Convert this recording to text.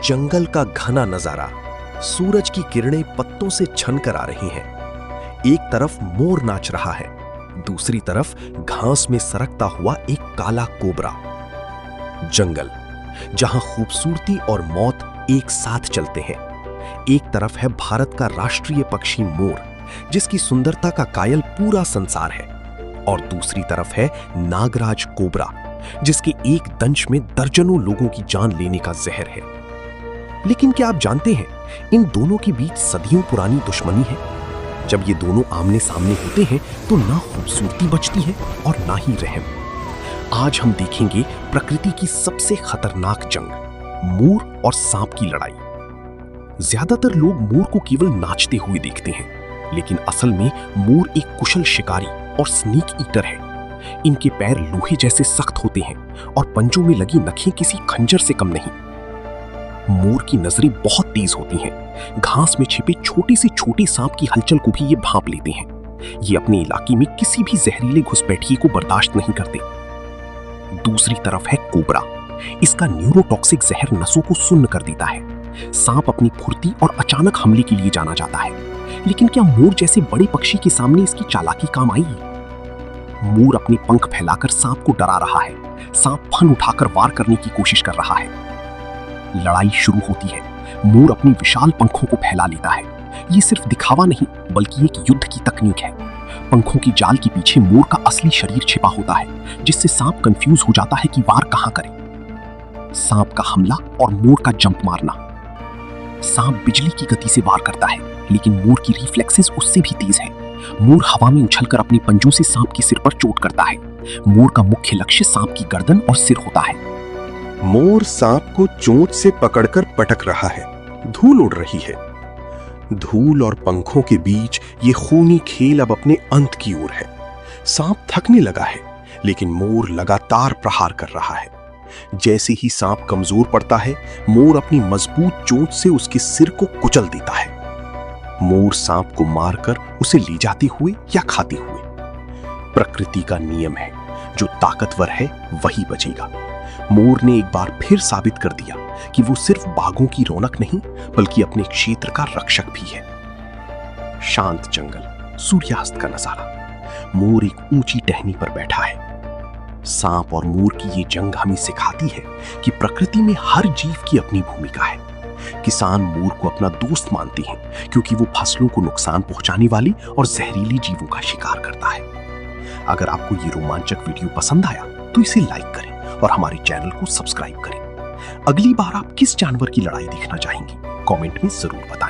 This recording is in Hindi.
जंगल का घना नजारा, सूरज की किरणें पत्तों से छनकर आ रही हैं। एक तरफ मोर नाच रहा है, दूसरी तरफ घास में सरकता हुआ एक काला कोबरा। जंगल जहां खूबसूरती और मौत एक साथ चलते हैं। एक तरफ है भारत का राष्ट्रीय पक्षी मोर, जिसकी सुंदरता का कायल पूरा संसार है, और दूसरी तरफ है नागराज कोबरा, जिसके एक दंश में दर्जनों लोगों की जान लेने का जहर है। लेकिन क्या आप जानते हैं, इन दोनों के बीच सदियों पुरानी दुश्मनी है। जब ये दोनों आमने सामने होते हैं तो ना खूबसूरती बचती है और ना ही रहम। आज हम देखेंगे प्रकृति की सबसे खतरनाक जंग, मोर और सांप की लड़ाई। ज्यादातर लोग मोर को केवल नाचते हुए देखते हैं, लेकिन असल में मोर एक कुशल शिकारी और स्नीक ईटर है। इनके पैर लोहे जैसे सख्त होते हैं और पंजों में लगी नखें किसी खंजर से कम नहीं। मोर की नजरें बहुत तेज होती हैं। घास में छिपे छोटे से छोटे सांप की हलचल को भी ये भांप लेते हैं। ये अपने इलाके में किसी भी जहरीले घुसपैठिए को बर्दाश्त नहीं करते। दूसरी तरफ है कोबरा। इसका न्यूरोटॉक्सिक जहर नसों को सुन्न कर देता है। सांप अपनी फुर्ती और अचानक हमले के लिए जाना जाता है, लेकिन क्या मोर जैसे बड़े पक्षी के सामने इसकी चालाकी काम आई? मोर अपने पंख फैलाकर सांप को डरा रहा है। सांप फन उठाकर वार करने की कोशिश कर रहा है। लड़ाई शुरू होती है। मोर अपनी विशाल पंखों को फैला लेता है। ये सिर्फ दिखावा नहीं, बल्कि एक युद्ध की तकनीक है। पंखों की जाल के पीछे मोर का असली शरीर छिपा होता है, जिससे सांप कंफ्यूज हो जाता है कि वार कहां करे। सांप का हमला और मोर का जंप मारना। सांप बिजली की गति से वार करता है, लेकिन मोर की रिफ्लेक्सेस उससे भी तेज है। मोर हवा में उछलकर अपने पंजों से सांप के सिर पर चोट करता है। मोर का मुख्य लक्ष्य सांप की गर्दन और सिर होता है। मोर सांप को चोंच से पकड़कर पटक रहा है। धूल उड़ रही है। धूल और पंखों के बीच ये खूनी खेल अब अपने अंत की ओर है। सांप थकने लगा है, लेकिन मोर लगातार प्रहार कर रहा है। जैसे ही सांप कमजोर पड़ता है, मोर अपनी मजबूत चोंच से उसके सिर को कुचल देता है। मोर सांप को मारकर उसे ले जाते हुए या खाते हुए। प्रकृति का नियम है, जो ताकतवर है वही बचेगा। मोर ने एक बार फिर साबित कर दिया कि वो सिर्फ बाघों की रौनक नहीं, बल्कि अपने क्षेत्र का रक्षक भी है। शांत जंगल, सूर्यास्त का नजारा। मोर एक ऊंची टहनी पर बैठा है। सांप और मोर की ये जंग हमें सिखाती है कि प्रकृति में हर जीव की अपनी भूमिका है। किसान मोर को अपना दोस्त मानते हैं, क्योंकि वो फसलों को नुकसान पहुंचाने वाले और जहरीले जीवों का शिकार करता है। अगर आपको ये रोमांचक वीडियो पसंद आया तो इसे लाइक करें और हमारे चैनल को सब्सक्राइब करें। अगली बार आप किस जानवर की लड़ाई देखना चाहेंगे, कमेंट में जरूर बताएं।